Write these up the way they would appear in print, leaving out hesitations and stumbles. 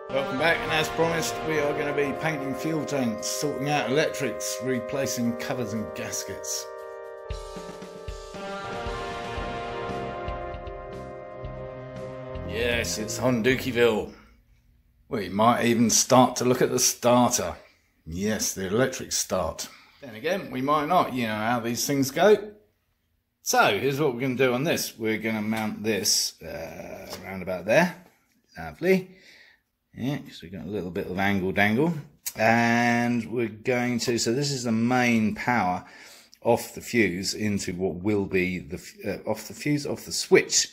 Welcome back, and as promised we are going to be painting fuel tanks, sorting out electrics, replacing covers and gaskets. Yes, it's Hondukiville. We might even start to look at the starter. Yes, the electric start. Then again, we might not, you know how these things go. So, here's what we're going to do on this. We're going to mount this around about there. Lovely. Yeah, because we've got a little bit of angle dangle. And we're going to, so this is the main power off the fuse into what will be the, off the switch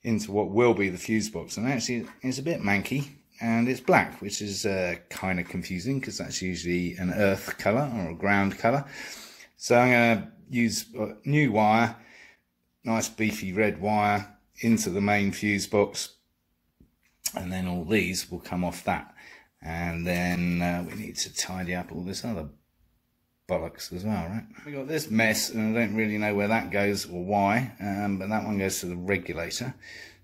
into what will be the fuse box. And actually, it's a bit manky. And it's black, which is kind of confusing because that's usually an earth colour or a ground colour. So I'm going to use new wire, nice beefy red wire, into the main fuse box. And then all these will come off that. And then we need to tidy up all this other bollocks as well, right? We got this mess, and I don't really know where that goes or why, but that one goes to the regulator.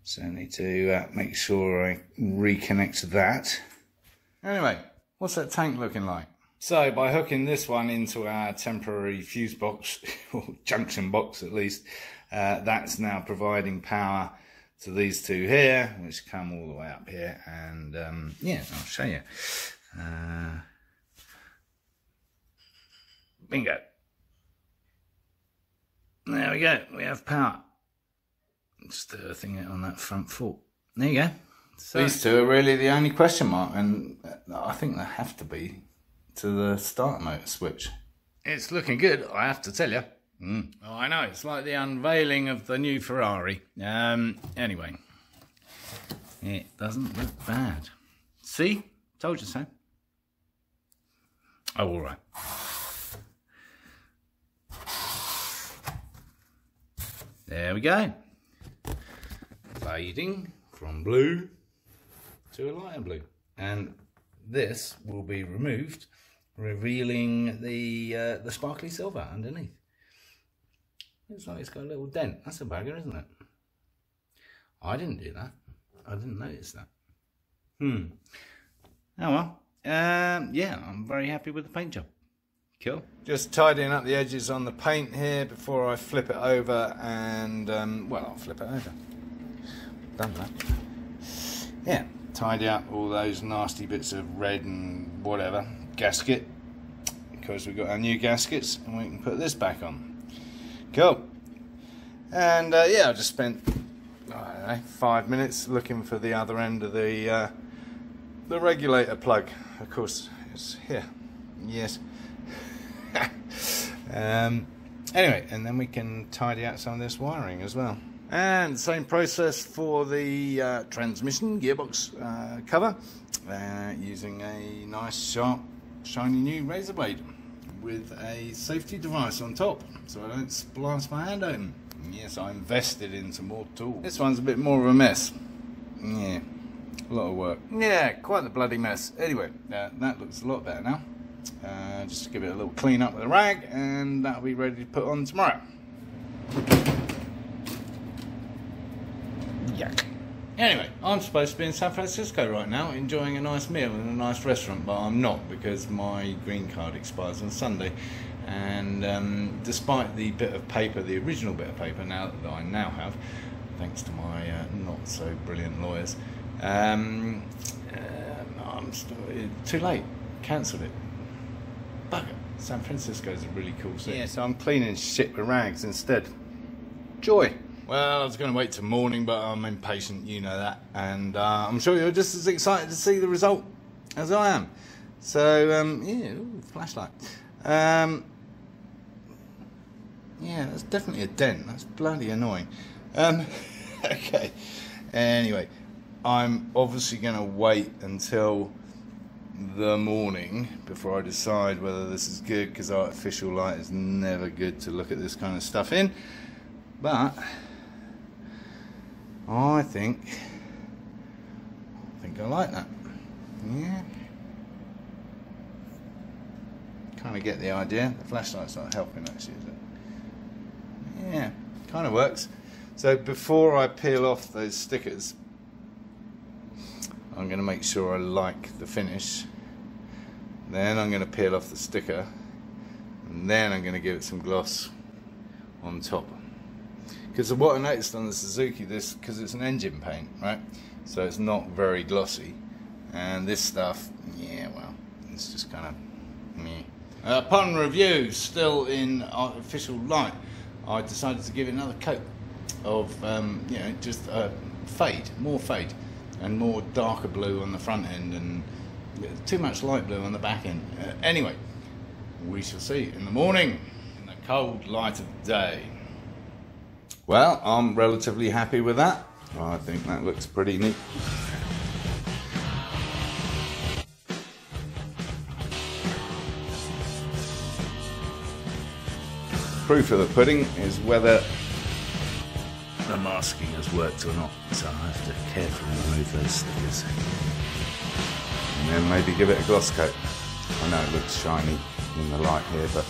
So I need to make sure I reconnect that. Anyway, what's that tank looking like? So by hooking this one into our temporary fuse box, or junction box at least, that's now providing power to these two here, which come all the way up here. And yeah, I'll show you. Bingo. There we go, we have power. Just earthing it on that front fork. There you go. So these two are really the only question mark, and I think they have to be to the starter motor switch. It's looking good, I have to tell you. Oh, I know, it's like the unveiling of the new Ferrari. Anyway, it doesn't look bad. See? Told you so. Oh, all right. There we go. Fading from blue to a lighter blue, and this will be removed, revealing the sparkly silver underneath. Looks like it's got a little dent. That's a bugger, isn't it? I didn't do that. I didn't notice that. Oh well. Yeah, I'm very happy with the paint job. Cool. Just tidying up the edges on the paint here before I flip it over, and well, I'll flip it over. Done that. Yeah, tidy up all those nasty bits of red and whatever gasket, because we've got our new gaskets, and we can put this back on. Cool. And yeah, I just spent, I don't know, 5 minutes looking for the other end of the regulator plug. Of course, it's here. Yes. Anyway, and then we can tidy out some of this wiring as well. And same process for the transmission gearbox cover, using a nice sharp shiny new razor blade with a safety device on top so I don't splice my hand open. Yes, I invested into more tools. This one's a bit more of a mess. Yeah, a lot of work. Yeah, quite the bloody mess. Anyway, that looks a lot better now. Just give it a little clean up with a rag, and that'll be ready to put on tomorrow. Yuck. Anyway, I'm supposed to be in San Francisco right now, enjoying a nice meal in a nice restaurant, but I'm not, because my green card expires on Sunday. And despite the bit of paper, the original bit of paper now that I now have, thanks to my not so brilliant lawyers, I'm still too late. Cancelled it. Bugger. San Francisco's a really cool city. Yeah, so I'm cleaning shit with rags instead. Joy. Well, I was going to wait till morning, but I'm impatient, you know that. And I'm sure you're just as excited to see the result as I am. So, yeah, ooh, flashlight. Yeah, that's definitely a dent. That's bloody annoying. Okay. Anyway, I'm obviously going to wait until the morning before I decide whether this is good, because artificial light is never good to look at this kind of stuff in. But I think I like that. Yeah. Kind of get the idea. The flashlight's not helping actually, is it? Yeah, kind of works. So before I peel off those stickers, I'm going to make sure I like the finish. Then I'm going to peel off the sticker, and then I'm going to give it some gloss on top. Because what I noticed on the Suzuki, because it's an engine paint, right? So it's not very glossy, and this stuff, yeah, well, it's just kind of meh. Upon review, still in artificial light, I decided to give it another coat of, you know, just fade, more fade, and more darker blue on the front end, and too much light blue on the back end. Anyway, we shall see in the morning, in the cold light of day. Well, I'm relatively happy with that. I think that looks pretty neat. Proof of the pudding is whether the masking has worked or not, so I have to carefully remove those stickers and then maybe give it a gloss coat. I know it looks shiny in the light here, but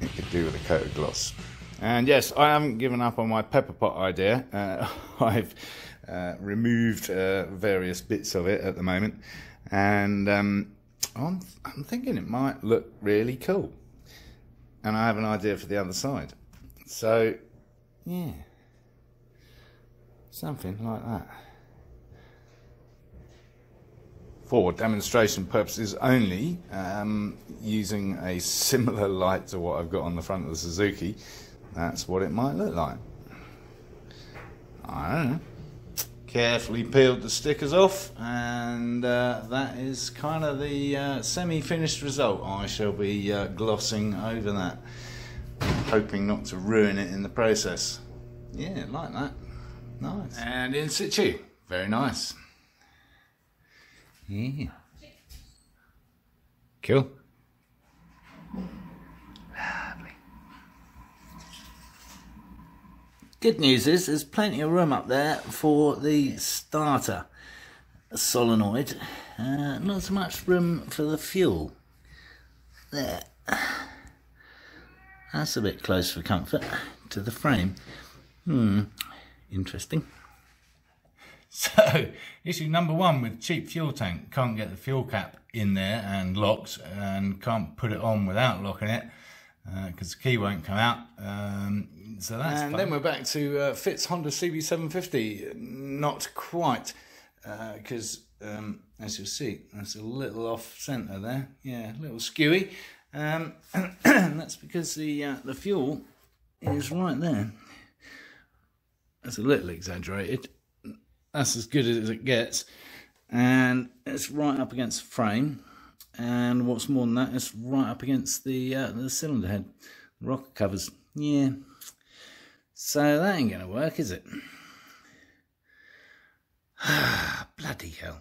it could do with a coat of gloss. And yes, I haven't given up on my pepper pot idea. I've removed various bits of it at the moment, and I'm thinking it might look really cool. And I have an idea for the other side. So, yeah, something like that. For demonstration purposes only, using a similar light to what I've got on the front of the Suzuki, that's what it might look like. I don't know. Carefully peeled the stickers off, and that is kind of the semi-finished result. I shall be glossing over that, hoping not to ruin it in the process. Yeah, like that. Nice. And in situ. Very nice. Yeah. Cool. Lovely. Good news is there's plenty of room up there for the starter solenoid. Not so much room for the fuel. There. That's a bit close for comfort to the frame. Interesting. So, issue number one with cheap fuel tank. Can't get the fuel cap in there and locked, and can't put it on without locking it because the key won't come out. So that's fun. Then we're back to Fitz Honda CB750. Not quite, because as you'll see, that's a little off centre there. Yeah, a little skewy. And that's because the fuel is right there. That's a little exaggerated. That's as good as it gets, and it's right up against the frame, and what's more than that, it's right up against the cylinder head, the rocker covers. Yeah, so that ain't gonna work, is it? Bloody hell.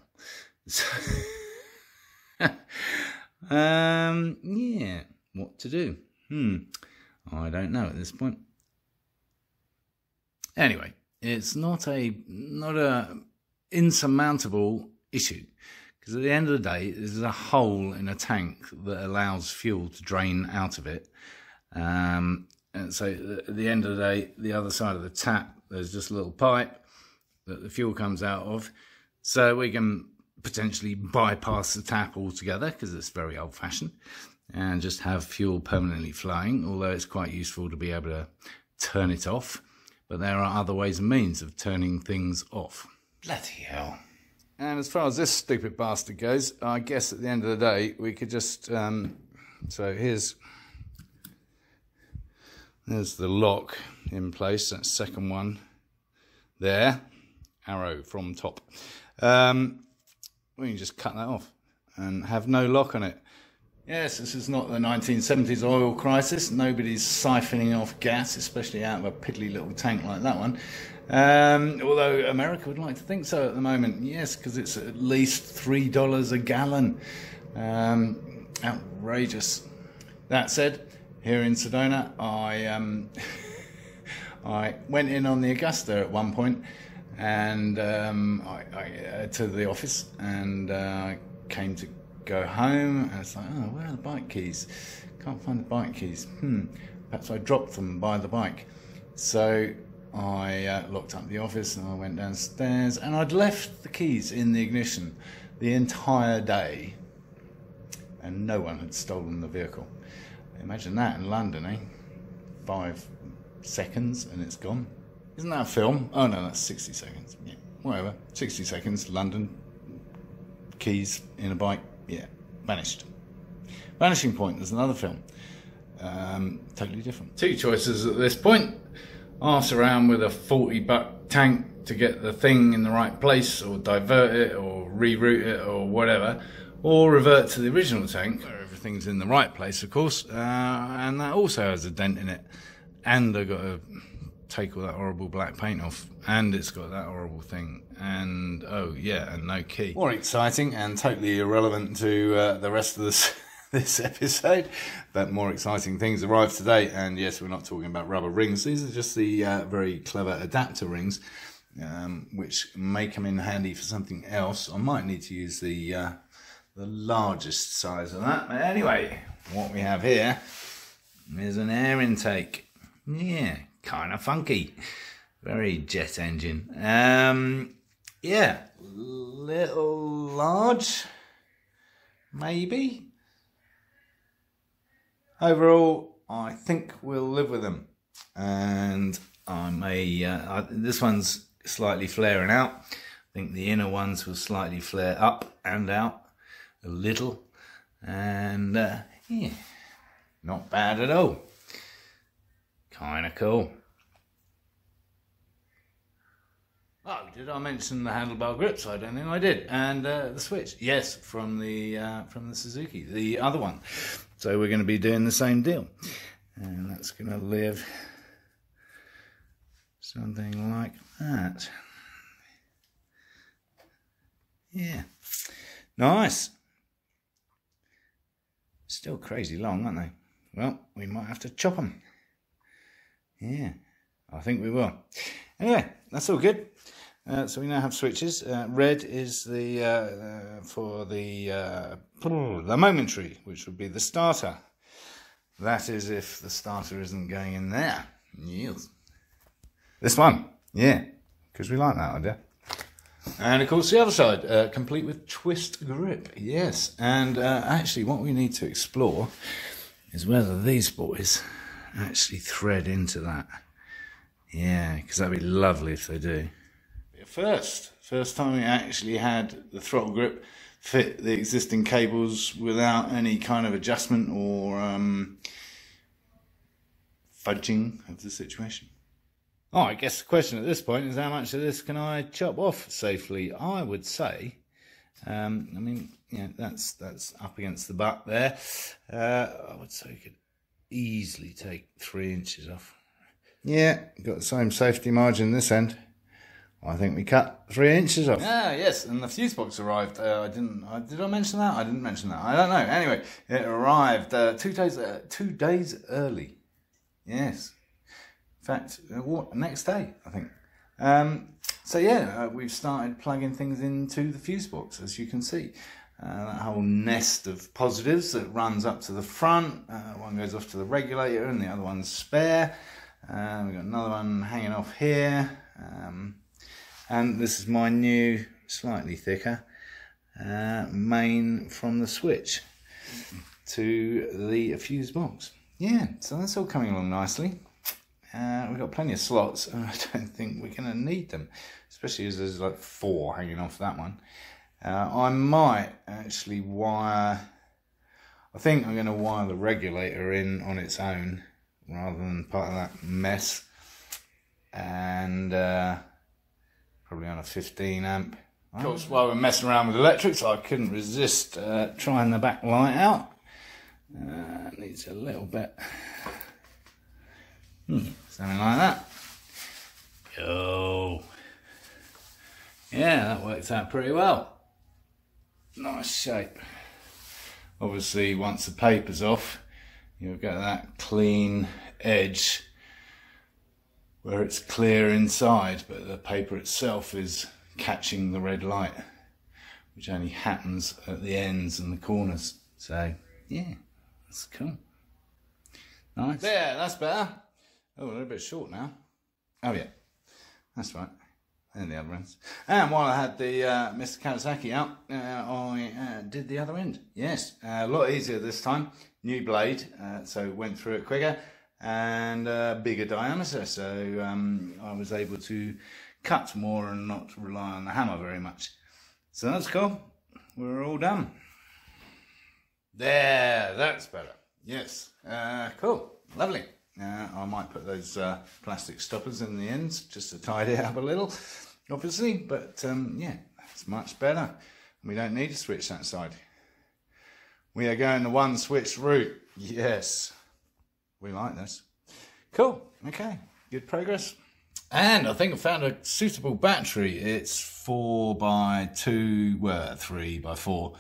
Yeah, what to do? I don't know at this point. Anyway, it's not a insurmountable issue, because at the end of the day, there's a hole in a tank that allows fuel to drain out of it. And so at the end of the day, the other side of the tap, there's just a little pipe that the fuel comes out of. So we can potentially bypass the tap altogether, because it's very old-fashioned, and just have fuel permanently flowing, although it's quite useful to be able to turn it off. But there are other ways and means of turning things off. Bloody hell. And as far as this stupid bastard goes, I guess at the end of the day, we could just... so there's the lock in place, that second one there. Arrow from top. We can just cut that off and have no lock on it. Yes, this is not the 1970s oil crisis. Nobody's siphoning off gas, especially out of a piddly little tank like that one. Although America would like to think so at the moment. Yes, because it's at least $3 a gallon. Outrageous. That said, here in Sedona, I went in on the Augusta at one point, and I to the office, and I came to go home, and it's like, oh, where are the bike keys? Can't find the bike keys. Perhaps I dropped them by the bike. So I locked up the office and I went downstairs, and I'd left the keys in the ignition the entire day and no one had stolen the vehicle. Imagine that in London, eh? 5 seconds and it's gone. Isn't that a film? Oh no, that's 60 seconds. Yeah, whatever. 60 seconds, London, keys in a bike, yeah, vanished. Vanishing Point, there's another film. Totally different. 2 choices at this point. Arse around with a 40-buck tank to get the thing in the right place, or divert it, or reroute it, or whatever, or revert to the original tank, where everything's in the right place, of course, and that also has a dent in it. And I've got to take all that horrible black paint off, and it's got that horrible thing, and oh yeah, and no key. More exciting and totally irrelevant to the rest of this episode, but more exciting things arrived today. And yes, we're not talking about rubber rings. These are just the very clever adapter rings, which may come in handy for something else. I might need to use the largest size of that. But anyway, what we have here is an air intake. Yeah, kind of funky. Very jet engine. Yeah, little large, maybe. Overall, I think we'll live with them. And I may, this one's slightly flaring out. I think the inner ones will slightly flare up and out a little. And yeah, not bad at all. Kind of cool. Oh, did I mention the handlebar grips? I don't think I did. And the switch, yes, from the Suzuki, the other one. So we're going to be doing the same deal, and that's going to live something like that. Yeah, nice. Still crazy long, aren't they? Well, we might have to chop them. Yeah, I think we will. Anyway, that's all good. So we now have switches. Red is the for the momentary, which would be the starter. That is if the starter isn't going in there. Yes. This one, yeah, because we like that idea. And of course the other side, complete with twist grip. Yes, and actually what we need to explore is whether these boys actually thread into that. Yeah, because that'd be lovely if they do. First time we actually had the throttle grip fit the existing cables without any kind of adjustment or fudging of the situation. Oh, I guess the question at this point is how much of this can I chop off safely? I would say, I mean, yeah, that's up against the butt there. I would say you could easily take 3 inches off. Yeah, got the same safety margin this end. I think we cut 3 inches off. Ah, yes, and the fuse box arrived. Did I mention that? I didn't mention that. I don't know. Anyway, it arrived 2 days early. Yes. In fact, next day, I think. So yeah, we've started plugging things into the fuse box, as you can see. That whole nest of positives that runs up to the front. One goes off to the regulator and the other one's spare. We've got another one hanging off here. And this is my new, slightly thicker, main from the switch to the fuse box. Yeah, so that's all coming along nicely. We've got plenty of slots, and I don't think we're going to need them, especially as there's like 4 hanging off that one. I might actually wire, I think I'm going to wire the regulator in on its own, rather than part of that mess. And probably on a 15 amp. Of course, while we're messing around with electrics, I couldn't resist trying the back light out. Needs a little bit. Something like that. Oh. Yeah, that works out pretty well. Nice shape. Obviously, once the paper's off, you'll get that clean edge where it's clear inside, but the paper itself is catching the red light, which only happens at the ends and the corners. So, yeah, that's cool. Nice. There, that's better. Oh, a little bit short now. Oh, yeah. That's right. And the other ends. And while I had the Mr. Kawasaki out, I did the other end. Yes, a lot easier this time. New blade, so went through it quicker, and bigger diameter. So I was able to cut more and not rely on the hammer very much. So that's cool. We're all done. There, that's better. Yes, cool, lovely. I might put those plastic stoppers in the ends just to tidy it up a little, obviously, but yeah, that's much better. We don't need to switch that side. We are going the one switch route. Yes, we like this. Cool, okay, good progress. And I think I found a suitable battery. It's 4x2, well, 3x4.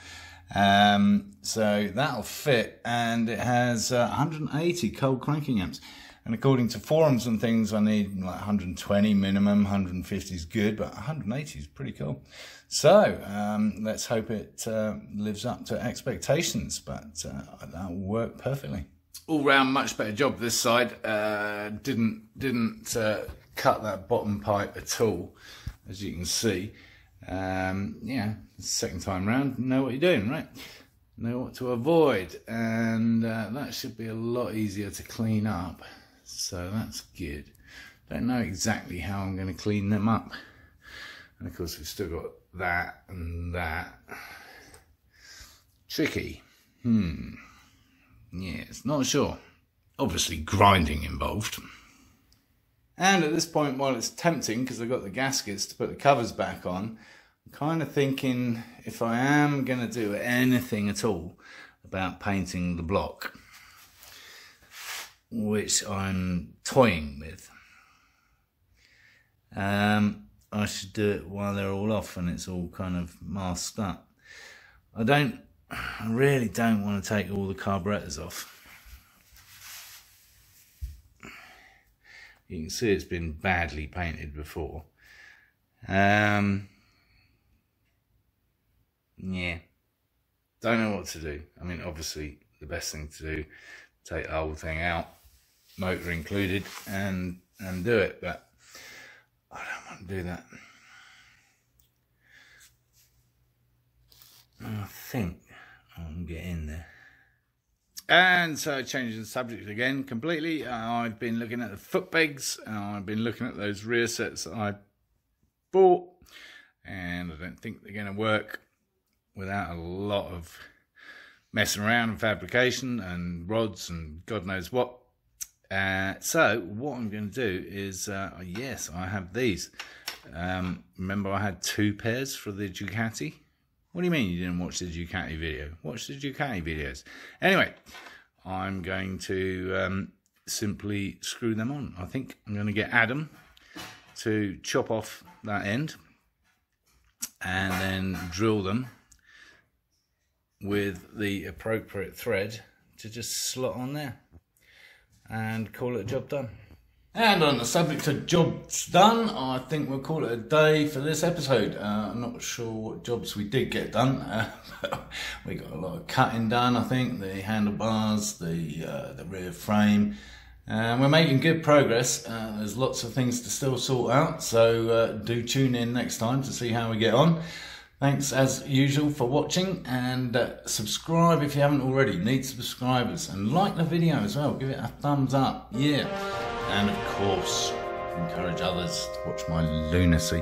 So that'll fit, and it has 180 cold cranking amps. And according to forums and things, I need like 120 minimum, 150 is good, but 180 is pretty cool. So let's hope it lives up to expectations, but that'll work perfectly. All round, much better job this side. Didn't cut that bottom pipe at all, as you can see. Yeah, second time round, know what you're doing, right? Know what to avoid, and that should be a lot easier to clean up, so that's good. Don't know exactly how I'm going to clean them up, and of course we've still got that and that. Tricky. Yes, not sure. Obviously grinding involved. And at this point, while it's tempting, because I've got the gaskets to put the covers back on, I'm kind of thinking if I am going to do anything at all about painting the block, which I'm toying with, I should do it while they're all off and it's all kind of masked up. I really don't want to take all the carburetors off. You can see it's been badly painted before. Yeah, don't know what to do. I mean, obviously the best thing to do, take the whole thing out, motor included, and do it, but I don't want to do that. I think I can get in there. And so, changing the subject again completely, I've been looking at the foot pegs, I've been looking at those rear sets that I bought, and I don't think they're going to work without a lot of messing around and fabrication and rods and God knows what. So what I'm going to do is, yes, I have these. Remember I had 2 pairs for the Ducati? What do you mean you didn't watch the Ducati video? Watch the Ducati videos. Anyway, I'm going to simply screw them on. I think I'm going to get Adam to chop off that end and then drill them with the appropriate thread to just slot on there and call it a job done. And on the subject of jobs done, I think we'll call it a day for this episode. I'm not sure what jobs we did get done. We got a lot of cutting done, I think, the handlebars, the rear frame. We're making good progress. There's lots of things to still sort out, so do tune in next time to see how we get on. Thanks as usual for watching, and subscribe if you haven't already. Need subscribers, and like the video as well. Give it a thumbs up, yeah. And of course, encourage others to watch my lunacy.